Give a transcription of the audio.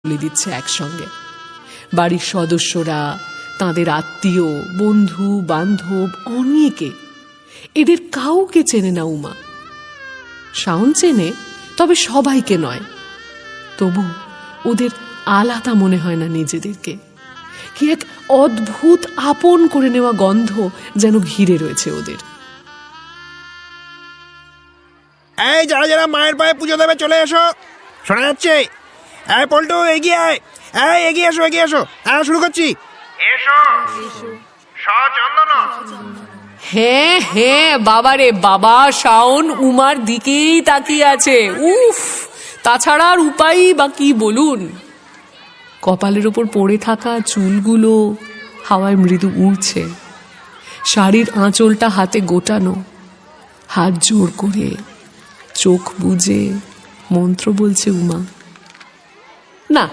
তুলে দিচ্ছে একসঙ্গে। বাড়ির সদস্যরা, তাদের আত্মীয়, বন্ধু বান্ধব অনেকে, এদের কাউকে চেনে না উমা। শাওন চেনে, তবে সবাইকে নয়। তবু ওদের আলাদা মনে হয় না নিজেদেরকে। কি এক অদ্ভুত আপন করে নেওয়া গন্ধ যেন ঘিরে রয়েছে ওদের। এই যারা যারা মায়ের পায়ে পুজো দেবে চলে এসো, শোনা যাচ্ছে? এই পল্টু, এগিয়ে আয়। এই এগিয়ে এসো, এগিয়ে এসো। হ্যাঁ, শুরু করছি। এসো সচন্দন। হ্যাঁ হ্যাঁ, বাবারে বাবা, শাওন উমার দিকেই তাকিয়ে আছে। উফ, তাছাড়া আর উপায়ই বা কি বলুন। কপালের ওপর পড়ে থাকা চুলগুলো হাওয়ায় মৃদু উড়ছে। শাড়ির আঁচলটা হাতে গোটানো। হাত জোর করে চোখ বুজে মন্ত্র বলছে উমা। না,